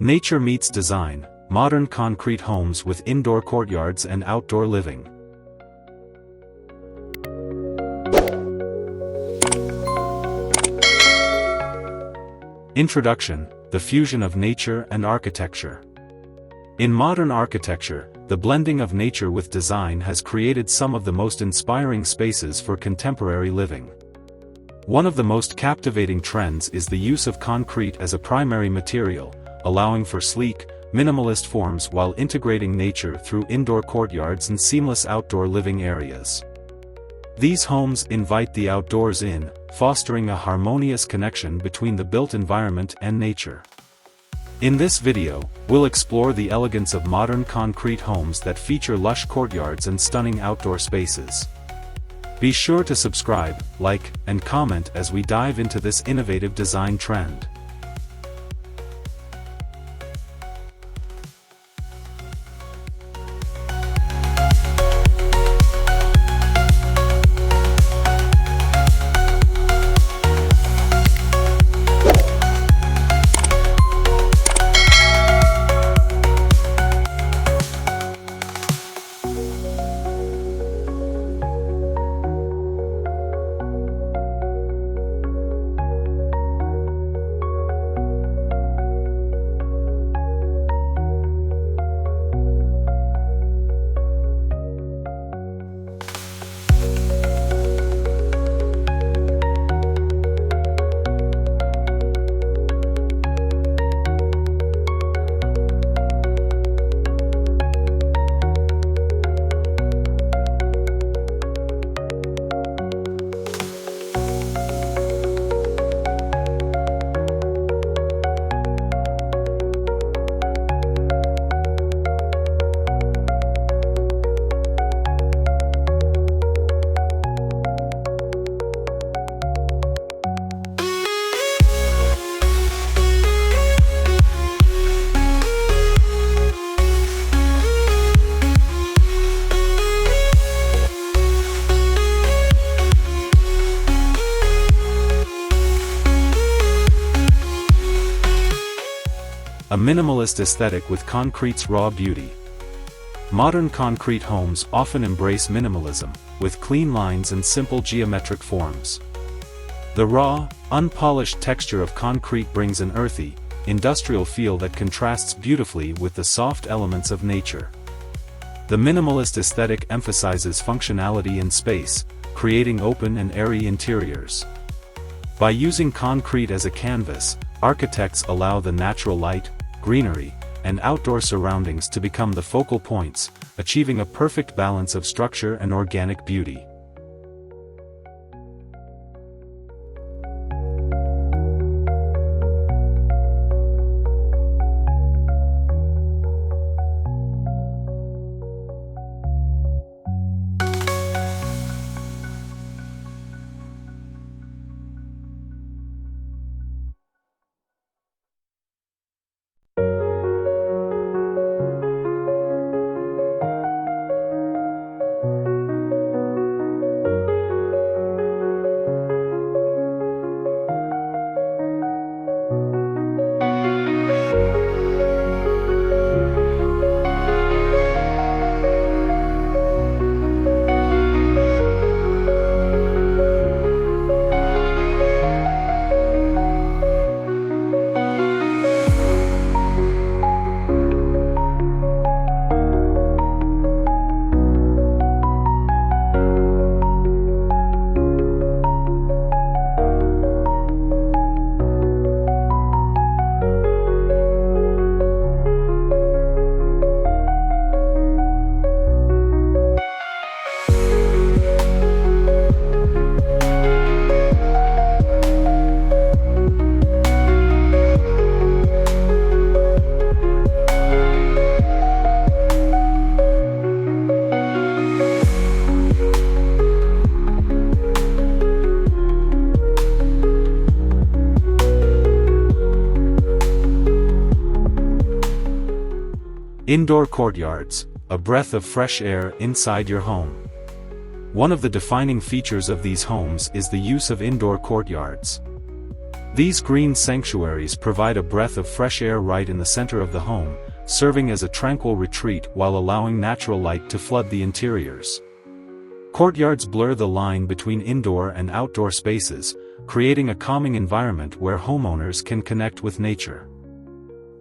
Nature meets design, modern concrete homes with indoor courtyards and outdoor living. Introduction: the fusion of nature and architecture. In modern architecture, the blending of nature with design has created some of the most inspiring spaces for contemporary living. One of the most captivating trends is the use of concrete as a primary material, allowing for sleek, minimalist forms while integrating nature through indoor courtyards and seamless outdoor living areas. These homes invite the outdoors in, fostering a harmonious connection between the built environment and nature. In this video, we'll explore the elegance of modern concrete homes that feature lush courtyards and stunning outdoor spaces. Be sure to subscribe, like, and comment as we dive into this innovative design trend. A minimalist aesthetic with concrete's raw beauty. Modern concrete homes often embrace minimalism, with clean lines and simple geometric forms. The raw, unpolished texture of concrete brings an earthy, industrial feel that contrasts beautifully with the soft elements of nature. The minimalist aesthetic emphasizes functionality and space, creating open and airy interiors. By using concrete as a canvas, architects allow the natural light, greenery, and outdoor surroundings to become the focal points, achieving a perfect balance of structure and organic beauty. Indoor courtyards, a breath of fresh air inside your home. One of the defining features of these homes is the use of indoor courtyards. These green sanctuaries provide a breath of fresh air right in the center of the home, serving as a tranquil retreat while allowing natural light to flood the interiors. Courtyards blur the line between indoor and outdoor spaces, creating a calming environment where homeowners can connect with nature.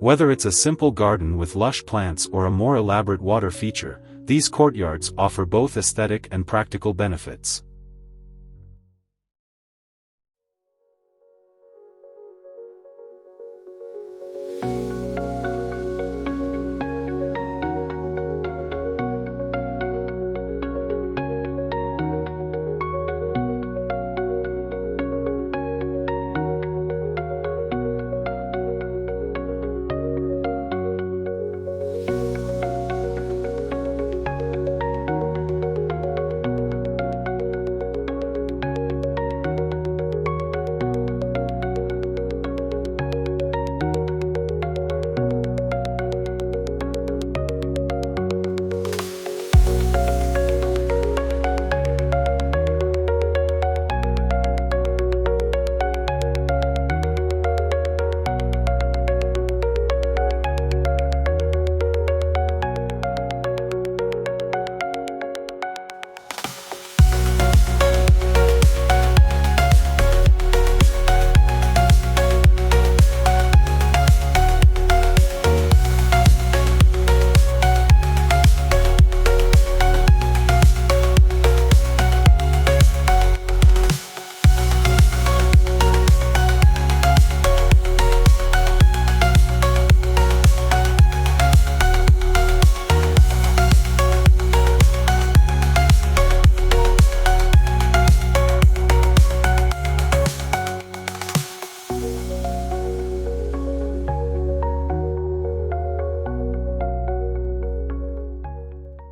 Whether it's a simple garden with lush plants or a more elaborate water feature, these courtyards offer both aesthetic and practical benefits.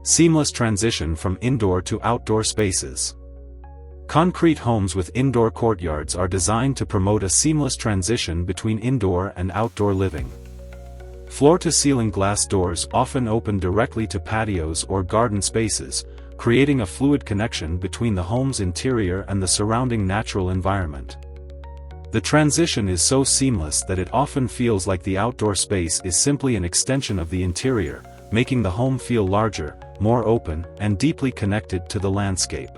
Seamless transition from indoor to outdoor spaces. Concrete homes with indoor courtyards are designed to promote a seamless transition between indoor and outdoor living. Floor-to-ceiling glass doors often open directly to patios or garden spaces, creating a fluid connection between the home's interior and the surrounding natural environment. The transition is so seamless that it often feels like the outdoor space is simply an extension of the interior, making the home feel larger, more open, and deeply connected to the landscape.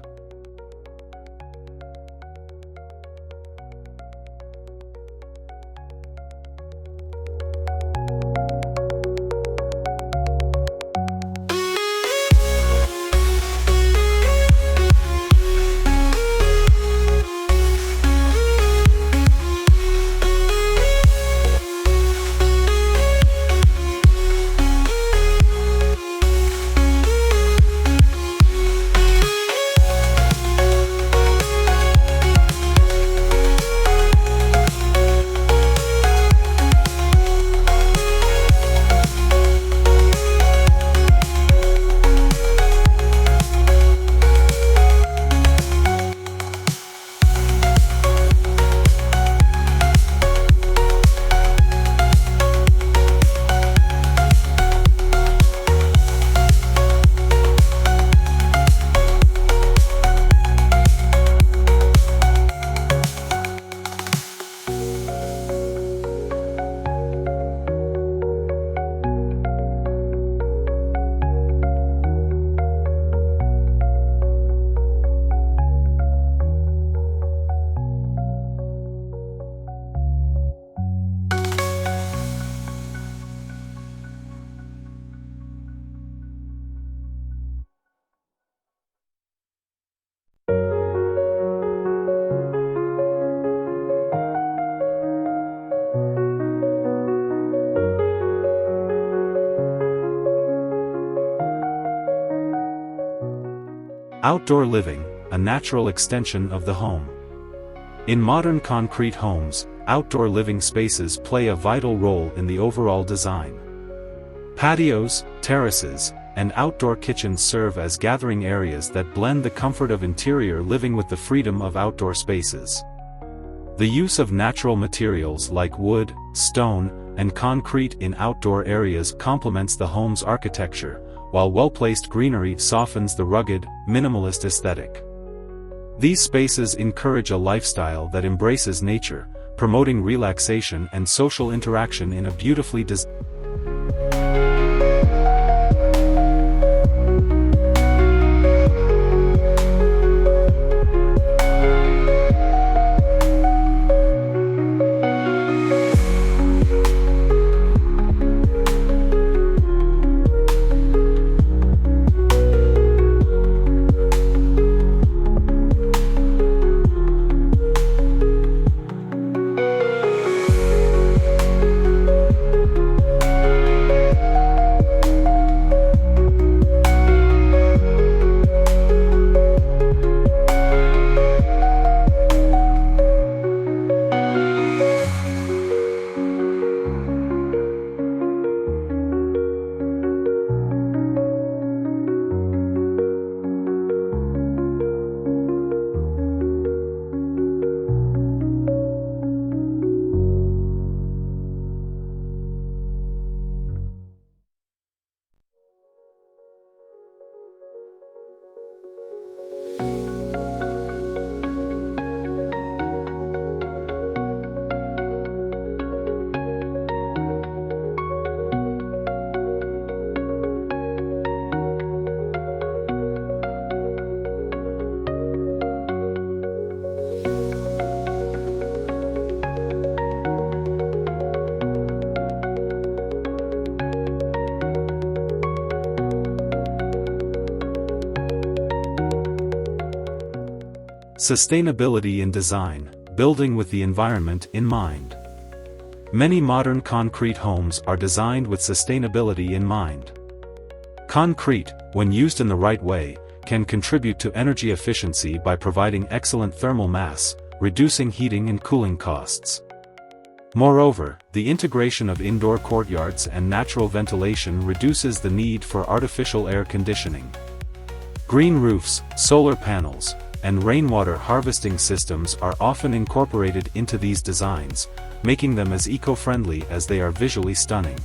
Outdoor living, a natural extension of the home. In modern concrete homes, outdoor living spaces play a vital role in the overall design. Patios, terraces, and outdoor kitchens serve as gathering areas that blend the comfort of interior living with the freedom of outdoor spaces. The use of natural materials like wood, stone, and concrete in outdoor areas complements the home's architecture, while well-placed greenery softens the rugged, minimalist aesthetic. These spaces encourage a lifestyle that embraces nature, promoting relaxation and social interaction in a beautifully designed. Sustainability in design, building with the environment in mind. Many modern concrete homes are designed with sustainability in mind. Concrete, when used in the right way, can contribute to energy efficiency by providing excellent thermal mass, reducing heating and cooling costs. Moreover, the integration of indoor courtyards and natural ventilation reduces the need for artificial air conditioning. Green roofs, solar panels, and rainwater harvesting systems are often incorporated into these designs, making them as eco-friendly as they are visually stunning.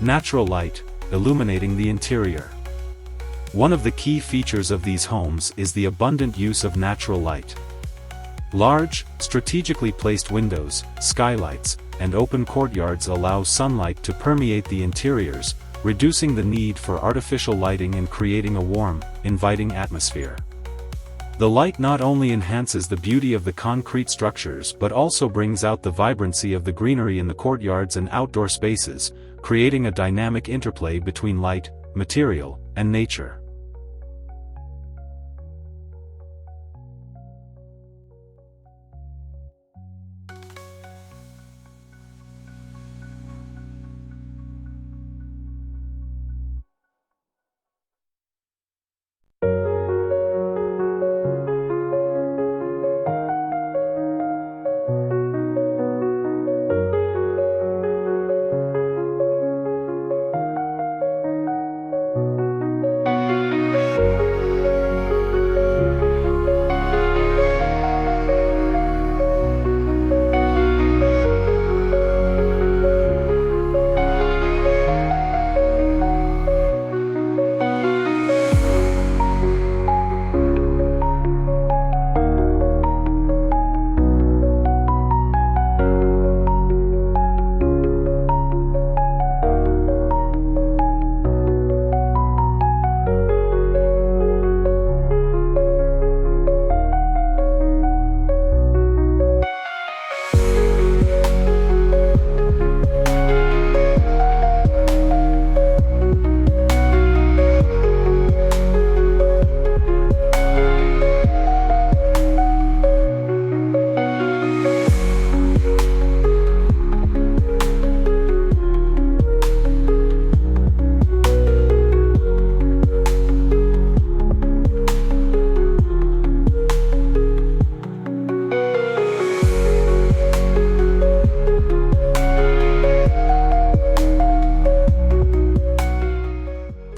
Natural light, illuminating the interior. One of the key features of these homes is the abundant use of natural light. Large, strategically placed windows, skylights, and open courtyards allow sunlight to permeate the interiors, reducing the need for artificial lighting and creating a warm, inviting atmosphere. The light not only enhances the beauty of the concrete structures but also brings out the vibrancy of the greenery in the courtyards and outdoor spaces, creating a dynamic interplay between light, material, and nature.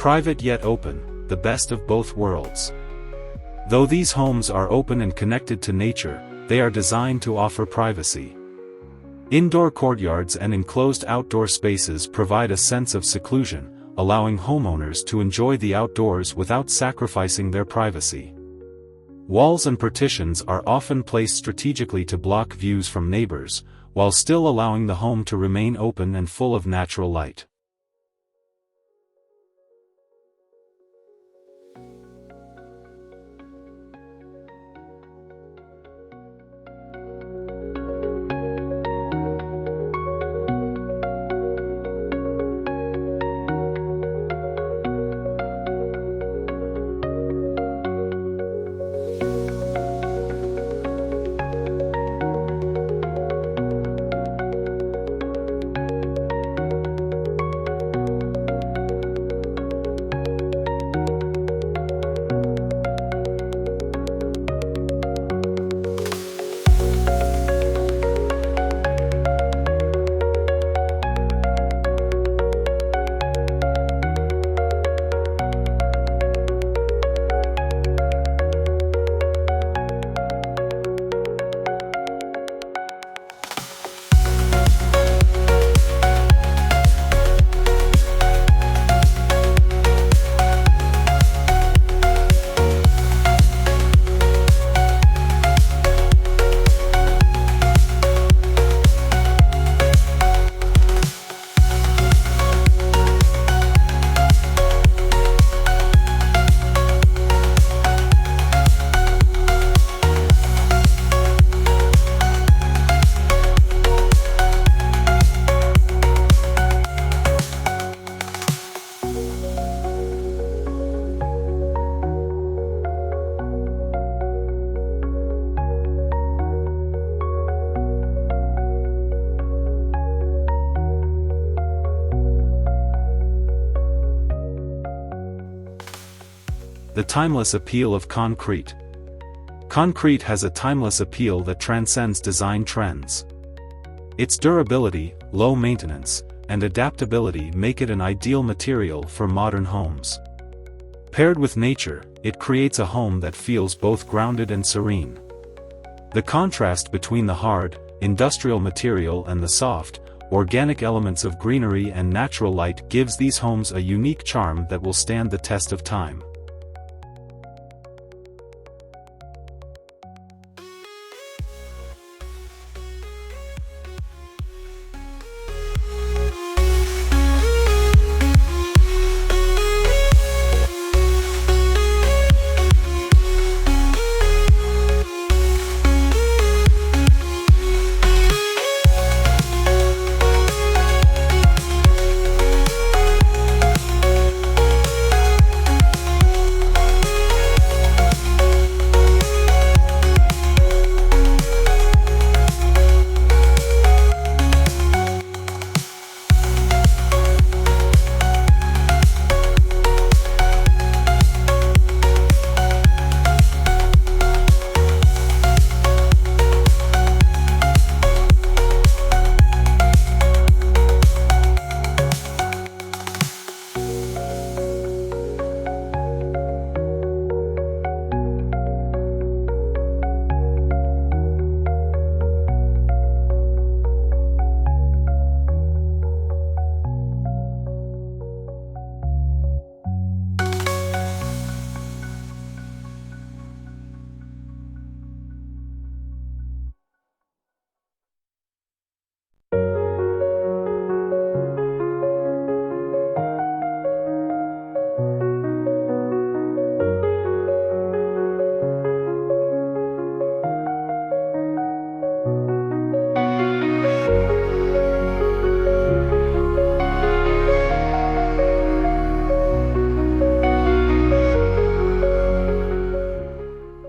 Private yet open, the best of both worlds. Though these homes are open and connected to nature, they are designed to offer privacy. Indoor courtyards and enclosed outdoor spaces provide a sense of seclusion, allowing homeowners to enjoy the outdoors without sacrificing their privacy. Walls and partitions are often placed strategically to block views from neighbors, while still allowing the home to remain open and full of natural light. The timeless appeal of concrete. Concrete has a timeless appeal that transcends design trends. Its durability, low maintenance, and adaptability make it an ideal material for modern homes. Paired with nature, it creates a home that feels both grounded and serene. The contrast between the hard, industrial material and the soft, organic elements of greenery and natural light gives these homes a unique charm that will stand the test of time.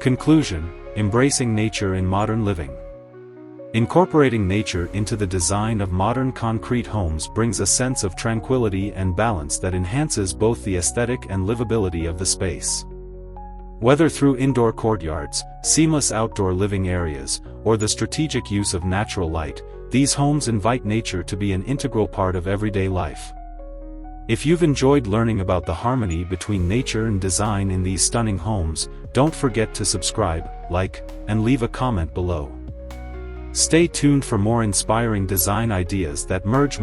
Conclusion: embracing nature in modern living. Incorporating nature into the design of modern concrete homes brings a sense of tranquility and balance that enhances both the aesthetic and livability of the space. Whether through indoor courtyards, seamless outdoor living areas, or the strategic use of natural light, these homes invite nature to be an integral part of everyday life. If you've enjoyed learning about the harmony between nature and design in these stunning homes, don't forget to subscribe, like, and leave a comment below. Stay tuned for more inspiring design ideas that merge